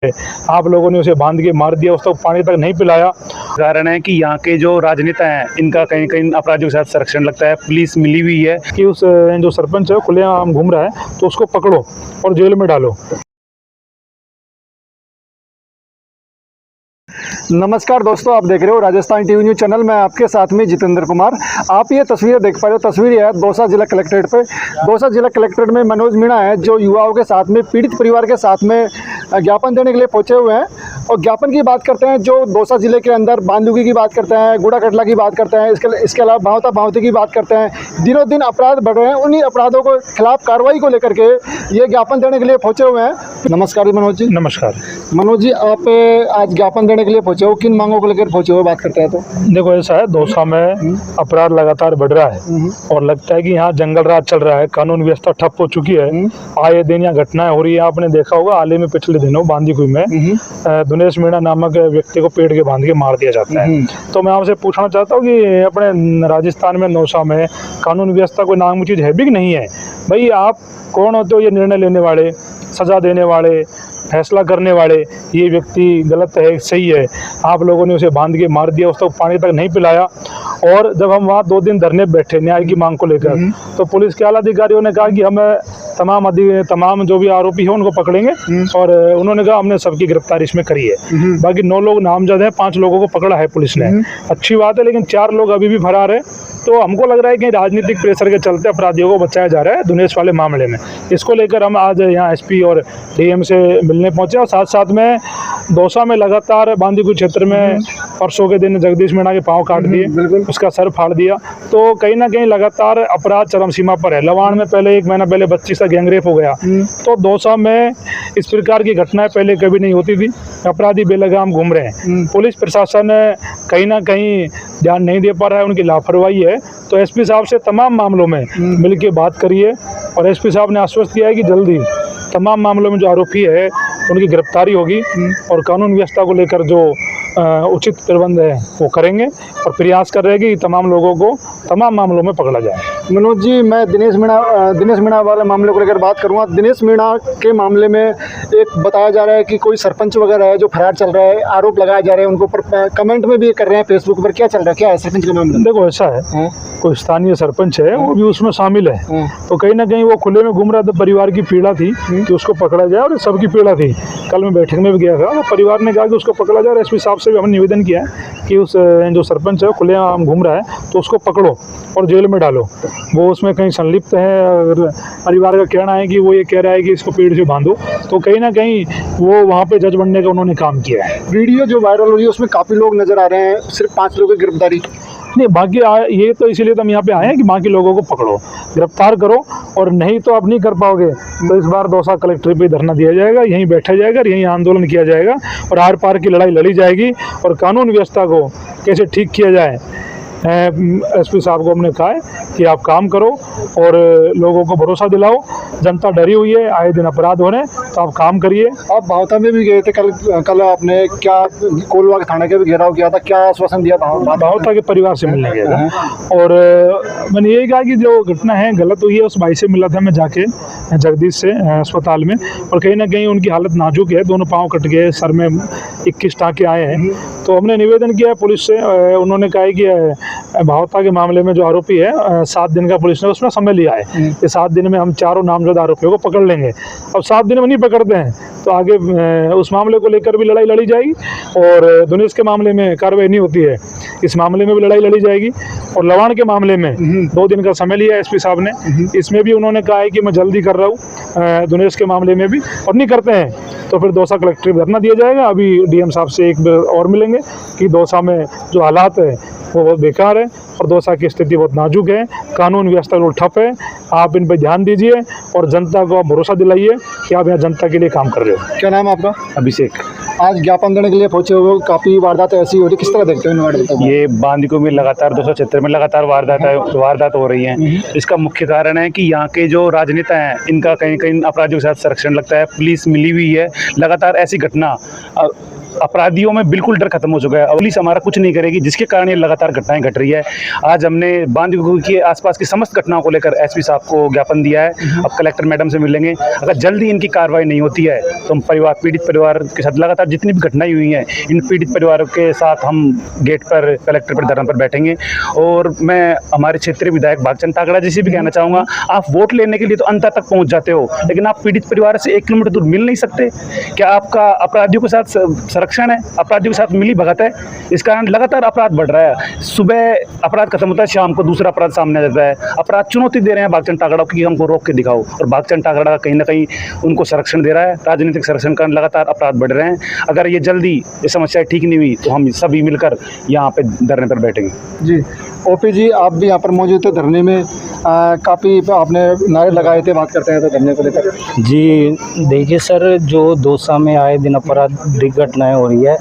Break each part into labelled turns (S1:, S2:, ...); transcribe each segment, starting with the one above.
S1: आप लोगों ने उसे बांध के मार दिया, उसको पानी तक नहीं पिलाया। कारण है कि यहाँ के जो राजनेता हैं इनका कहीं कहीं अपराधियों के साथ संरक्षण लगता है। पुलिस मिली हुई है कि उस जो सरपंच है खुलेआम घूम रहा है तो उसको पकड़ो और जेल में डालो।
S2: नमस्कार दोस्तों, आप देख रहे हो राजस्थान टीवी न्यूज़ चैनल। मैं आपके साथ में जितेंद्र कुमार। आप ये तस्वीरें देख पा रहे हो, तस्वीर है दौसा जिला कलेक्ट्रेट पे। दौसा जिला कलेक्ट्रेट में मनोज मीणा है जो युवाओं के साथ में, पीड़ित परिवार के साथ में ज्ञापन देने के लिए पहुंचे हुए हैं। और ज्ञापन की बात करते हैं जो दौसा जिले के अंदर बांदुगी की बात करते हैं, गुड़ा कटला की बात करते हैं, इसके अलावा भावता भावती की बात करते हैं। दिनों दिन अपराध बढ़ रहे हैं, उन्हीं अपराधों को खिलाफ कार्रवाई को लेकर के ये ज्ञापन देने के लिए पहुंचे हुए हैं। नमस्कार जी मनोज जी।
S1: नमस्कार
S2: मनोज जी, आप आज ज्ञापन देने के लिए पहुंचे हो, किन मांगों को लेकर पहुंचे हो, बात करते हैं तो?
S1: देखो, ऐसा है, दौसा में अपराध लगातार बढ़ रहा है और लगता है कि यहाँ जंगल राज चल रहा है, कानून व्यवस्था ठप हो चुकी है। आए दिन यहाँ घटनाएं हो रही है। आपने देखा होगा हाल ही में पिछले दिनों बांदीकुई में दिनेश मीणा नामक व्यक्ति को पेड़ के बांध के मार दिया जाता है। तो मैं आपसे पूछना चाहता हूँ कि अपने राजस्थान में दौसा में कानून व्यवस्था कोई नाम की चीज है भी कि नहीं है? भाई, आप कौन होते हो ये निर्णय लेने वाले, सजा देने वाले, फैसला करने वाले? ये व्यक्ति गलत है, सही है? आप लोगों ने उसे बांध के मार दिया, उसको पानी तक नहीं पिलाया। और जब हम वहाँ 2 दिन धरने बैठे न्याय की मांग को लेकर, तो पुलिस के आला अधिकारियों ने कहा कि हम तमाम जो भी आरोपी हैं उनको पकड़ेंगे। और उन्होंने कहा हमने सबकी गिरफ्तारी इसमें करी है। बाकी 9 लोग नामजद हैं, 5 लोगों को पकड़ा है पुलिस ने। अच्छी बात है, लेकिन 4 लोग अभी भी फरार है। तो हमको लग रहा है कि राजनीतिक प्रेशर के चलते अपराधियों को बचाया जा रहा है दिनेश वाले मामले में। इसको लेकर हम आज यहाँ एसपी और डीएम से मिलने पहुंचे। और साथ साथ में दौसा में लगातार बांदीकुई क्षेत्र में परसों के दिन जगदीश मीणा के पांव काट दिए, उसका सर फाड़ दिया। तो कहीं ना कहीं लगातार अपराध चरम सीमा पर है। लवाण में पहले 1 महीना पहले 25 का गैंगरेप हो गया। तो दौसा में इस प्रकार की घटनाएं पहले कभी नहीं होती थी। अपराधी बेलगाम घूम रहे हैं। पुलिस प्रशासन कहीं ना कहीं ध्यान नहीं दे पा रहा है, उनकी लापरवाही है। तो एसपी साहब से तमाम मामलों में मिलकर बात करिए। और एसपी साहब ने आश्वस्त किया है कि जल्दी तमाम मामलों में जो आरोपी है उनकी गिरफ्तारी होगी और कानून व्यवस्था को लेकर जो उचित प्रबंध है वो करेंगे। और प्रयास कर रहे हैं कि तमाम लोगों को तमाम मामलों में पकड़ा जाए।
S2: मनोज जी, मैं दिनेश मीणा वाले मामले को लेकर बात करूंगा। दिनेश मीणा के मामले में एक बताया जा रहा है कि कोई सरपंच वगैरह है जो फरार चल रहा है, आरोप लगाए जा रहे हैं उनको पर, कमेंट में भी कर रहे हैं फेसबुक पर। क्या चल रहा है, क्या है सरपंच का मामला?
S1: देखो, ऐसा है, कोई स्थानीय सरपंच है, वो भी उसमें शामिल है। तो कहीं ना कहीं वो खुले में घूम रहा था। परिवार की पीड़ा थी कि उसको पकड़ा जाए, और सबकी पीड़ा थी। कल मैं बैठक में भी गया था, परिवार ने कहा कि उसको पकड़ा जाए। और एसपी साहब से भी हमने निवेदन किया है कि उस जो सरपंच है खुलेआम घूम रहा है तो उसको पकड़ो और जेल में डालो। वो उसमें कहीं संलिप्त है। अगर परिवार का कहना है कि वो ये कह रहा है कि इसको पेड़ से बांधो, तो कहीं ना कहीं वो वहाँ पे जज बनने का उन्होंने काम किया है।
S2: वीडियो जो वायरल हो रही है उसमें काफ़ी लोग नजर आ रहे हैं, सिर्फ 5 लोगों की गिरफ्तारी
S1: नहीं, बाकी ये तो इसीलिए तो हम यहाँ पे आए हैं कि बाकी लोगों को पकड़ो, गिरफ्तार करो। और नहीं तो आप नहीं कर पाओगे तो इस बार दौसा कलेक्ट्रेट पे धरना दिया जाएगा, यहीं बैठा जाएगा, यहीं आंदोलन किया जाएगा और आर पार की लड़ाई लड़ी जाएगी। और कानून व्यवस्था को कैसे ठीक किया जाए, एसपी साहब को हमने कहा है कि आप काम करो और लोगों को भरोसा दिलाओ। जनता डरी हुई है, आए दिन अपराध हो रहे हैं, तो आप काम करिए।
S2: आप भावता में भी गए थे कल आपने क्या कोलवा थाना का भी घेराव किया था, क्या आश्वासन दिया था?
S1: भावता के परिवार से मिलने गया था और मैंने यही कहा कि जो घटना है गलत हुई है। उस भाई से मिला था मैं जाके जगदीश से अस्पताल में, और कहीं ना कहीं उनकी हालत नाजुक है, दोनों पाँव कट गए, सर में 21 टाँके आए हैं। तो हमने निवेदन किया है पुलिस से। उन्होंने कहा है कि भावता के मामले में जो आरोपी है 7 दिन का पुलिस ने उसमें समय लिया है कि 7 दिन में हम चारों नामजद आरोपियों को पकड़ लेंगे। अब 7 दिन में नहीं पकड़ते हैं तो आगे उस मामले को लेकर भी लड़ाई लड़ी जाएगी। और दिनेश के मामले में कार्रवाई नहीं होती है, इस मामले में भी लड़ाई लड़ी जाएगी। और लवाण के मामले में 2 दिन का समय लिया एसपी साहब ने, इसमें भी उन्होंने कहा है कि मैं जल्दी कर रहा हूँ दिनेश के मामले में भी। और नहीं करते हैं तो फिर दौसा कलेक्ट्रेट धरना दिया जाएगा। अभी डीएम साहब से एक बार और मिलेंगे कि दौसा में जो हालात है वो बहुत बेकार है और दौसा की स्थिति बहुत नाजुक है, कानून व्यवस्था बिल्कुल ठप है। आप इन पर ध्यान दीजिए और जनता को आप भरोसा दिलाइए कि आप यहाँ जनता के लिए काम कर रहे हो।
S2: क्या नाम है आपका?
S1: अभिषेक।
S2: आज ज्ञापन देने के लिए पहुंचे हुए, काफ़ी वारदात ऐसी हो रही, किस तरह देखते हो?
S1: ये बांदीकुई में लगातार 200 क्षेत्र में लगातार वारदात हो रही हैं। इसका मुख्य कारण है कि यहाँ के जो राजनेता हैं इनका कहीं कहीं अपराधियों के साथ संरक्षण लगता है। पुलिस मिली हुई है, लगातार ऐसी घटना
S3: अपराधियों में बिल्कुल डर खत्म हो चुका है। पुलिस हमारा कुछ नहीं करेगी, जिसके कारण ये लगातार घटनाएं घट रही है। आज हमने बांदीकुई के आसपास की समस्त घटनाओं को लेकर एसपी साहब को ज्ञापन दिया है। अब कलेक्टर मैडम से मिलेंगे। अगर जल्दी इनकी कार्रवाई नहीं होती है तो हम पीड़ित परिवार के साथ लगातार जितनी भी घटनाएं हुई हैं, इन पीड़ित परिवारों के साथ हम गेट पर कलेक्टर पर धरना पर बैठेंगे। और मैं हमारे क्षेत्रीय विधायक भागचंद तागड़ा जी से भी कहना चाहूँगा, आप वोट लेने के लिए तो अंत तक पहुँच जाते हो, लेकिन आप पीड़ित परिवार से 1 किलोमीटर दूर मिल नहीं सकते। क्या आपका अपराधियों के साथ संरक्षण है? अपराधियों के साथ मिली भगत है? इस कारण लगातार अपराध बढ़ रहा है। सुबह अपराध खत्म होता है, शाम को दूसरा अपराध सामने आ जाता है। अपराध चुनौती दे रहे हैं भागचंद तागड़ा को कि हमको रोक के दिखाओ, और भागचंद तागड़ा कहीं ना कहीं उनको संरक्षण दे रहा है। राजनीतिक संरक्षण कारण लगातार अपराध बढ़ रहे हैं। अगर ये जल्दी ये समस्या ठीक नहीं हुई तो हम सभी मिलकर यहाँ पे धरने पर बैठेंगे।
S2: जी ओपी जी, आप भी यहाँ पर मौजूद थे धरने में, काफ़ी आपने नारे लगाए थे, बात करते हैं तो धरने को लेकर।
S4: जी देखिए सर, जो दौसा में आए दिन आपराधिक घटनाएं हो रही है,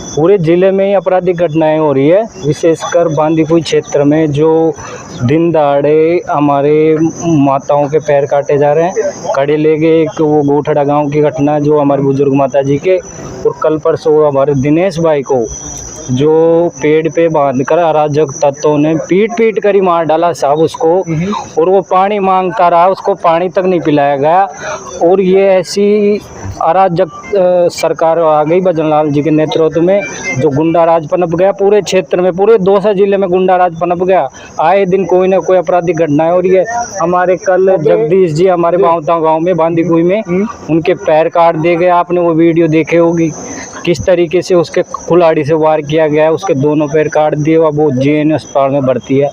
S4: पूरे ज़िले में ही आपराधिक घटनाएं हो रही है। विशेषकर बांदीकुई क्षेत्र में जो दिन दहाड़े हमारे माताओं के पैर काटे जा रहे हैं, कड़े ले गए। एक वो गोठड़ा गांव की घटना जो हमारे बुजुर्ग माता जी के, और कल परसों हमारे दिनेश भाई को जो पेड़ पे बांधकर अराजक तत्वों ने पीट कर ही मार डाला साहब उसको, और वो पानी मांगता रहा, उसको पानी तक नहीं पिलाया गया। और ये ऐसी अराजक सरकार आ गई भजनलाल जी के नेतृत्व में, जो गुंडा राज पनप गया पूरे क्षेत्र में, पूरे दौसा जिले में गुंडा राज पनप गया। आए दिन कोई ना कोई आपराधिक घटनाएं हो रही है। हमारे कल जगदीश जी हमारे बावता गांव में बांदीकुई में उनके पैर काट दिए गए। आपने वो वीडियो देखे होगी किस तरीके से उसके कुल्हाड़ी से वार किया गया है, उसके दोनों पैर काट दिए। वो जेएन अस्पताल में भर्ती है।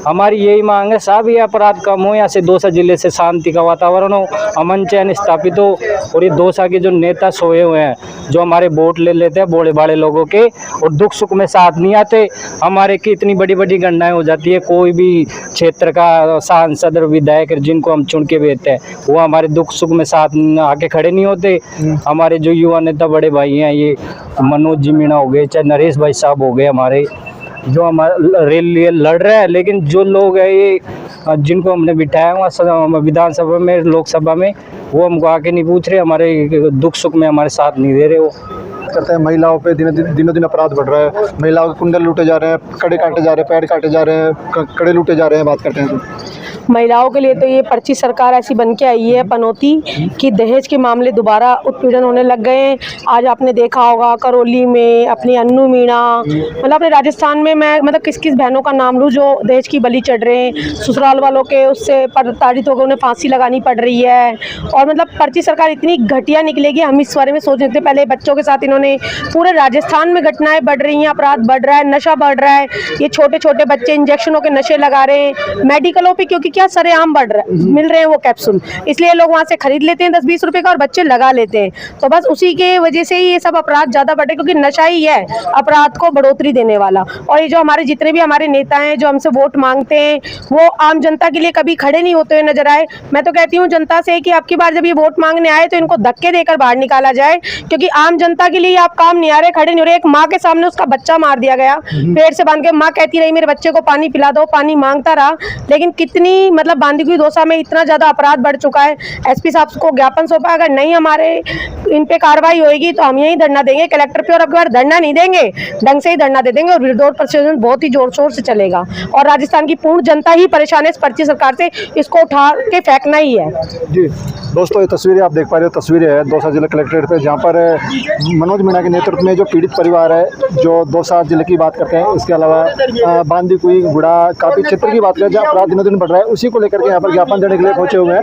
S4: हमारी यही मांग है साहब, ये अपराध कम हो, यहाँ से दौसा जिले से शांति का वातावरण हो, अमन चैन स्थापित हो। और ये दौसा के जो नेता सोए हुए हैं, जो हमारे वोट ले लेते हैं बोले बाड़े लोगों के, और दुख सुख में साथ नहीं आते, हमारे की इतनी बड़ी बड़ी घटनाएं हो जाती है। कोई भी क्षेत्र का सांसद और विधायक जिनको हम चुन के भेजते हैं, वो हमारे दुख सुख में साथ आके खड़े नहीं होते। हमारे जो युवा नेता बड़े भाई हैं, ये मनोज जी मीणा हो गए, चाहे नरेश भाई साहब हो गए, हमारे जो हमारे रेल लिए लड़ रहे हैं, लेकिन जो लोग हैं ये जिनको हमने बिठाया हुआ विधानसभा में, लोकसभा में, वो हमको आके नहीं पूछ रहे, हमारे दुख सुख में हमारे साथ नहीं दे रहे। वो
S2: करते हैं महिलाओं पे दिनों दिन अपराध बढ़ रहा है, महिलाओं के कुंडल लूटे जा रहे हैं, कड़े काटे जा रहे हैं, पैर काटे जा रहे हैं, कड़े लूटे जा रहे हैं। बात करते हैं तो
S5: महिलाओं के लिए तो ये पर्ची सरकार ऐसी बन के आई है पनौती कि दहेज के मामले दोबारा उत्पीड़न होने लग गए हैं। आज आपने देखा होगा करौली में अपनी अन्नू मीणा, मतलब अपने राजस्थान में मैं मतलब किस किस बहनों का नाम लूँ जो दहेज की बलि चढ़ रहे हैं, ससुराल वालों के उससे प्रताड़ित होकर उन्हें फांसी लगानी पड़ रही है। और मतलब पर्ची सरकार इतनी घटिया निकलेगी, हम इस बारे में सोच रहे थे। पहले बच्चों के साथ इन्होंने पूरे राजस्थान में घटनाएं बढ़ रही हैं, अपराध बढ़ रहा है, नशा बढ़ रहा है। ये छोटे छोटे बच्चे इंजेक्शनों के नशे लगा रहे हैं मेडिकलों पे, क्योंकि क्या सरेआम बढ़ रहा है, मिल रहे हैं वो कैप्सूल, इसलिए लोग वहाँ से खरीद लेते हैं 10-20 रुपए का और बच्चे लगा लेते हैं। तो बस उसी के वजह से ही ये सब अपराध ज़्यादा बढ़े, क्योंकि नशा ही है अपराध को बढ़ोतरी देने वाला। और ये जो हमारे जितने भी हमारे नेता हैं जो हमसे वोट मांगते हैं, वो आम जनता के लिए कभी खड़े नहीं होते हुए नजर आए। मैं तो कहती हूँ जनता से कि आपकी बार जब ये वोट मांगने आए तो इनको धक्के देकर बाहर निकाला जाए, क्योंकि आम जनता के लिए आप काम नहीं आ रहे, खड़े नहीं हो रहे। एक माँ के सामने उसका बच्चा मार दिया गया, पेड़ से बांध के, माँ कहती रही मेरे बच्चे को पानी पिला दो, पानी मांगता रहा। लेकिन कितनी मतलब बांदीकुई दौसा में इतना ज्यादा अपराध बढ़ चुका है। एसपी साहब को ज्ञापन सौंपा, अगर नहीं हमारे इन पे कार्रवाई होगी तो हम यही धरना देंगे कलेक्टर पे, और अब बार धरना नहीं देंगे, ढंग से ही धरना दे देंगे। और विरोध प्रदर्शन बहुत ही जोर शोर से चलेगा, और राजस्थान की पूर्ण जनता ही परेशान है इस पर्ची सरकार से, इसको उठा के फेंकना ही है।
S2: जी दोस्तों, ये तस्वीरें आप देख पा रहे हो, तस्वीरें है दौसा जिला कलेक्ट्रेट पे, जहाँ पर मनोज मीणा के नेतृत्व में जो पीड़ित परिवार है, जो दौसा जिले की बात करते हैं, इसके अलावा बांदीकुई, गुड़ा, काफ़ी क्षेत्र की बात करें जहाँ अपराध दिनों दिन बढ़ रहा है, उसी को लेकर के यहाँ पर ज्ञापन देने के लिए पहुँचे हुए हैं।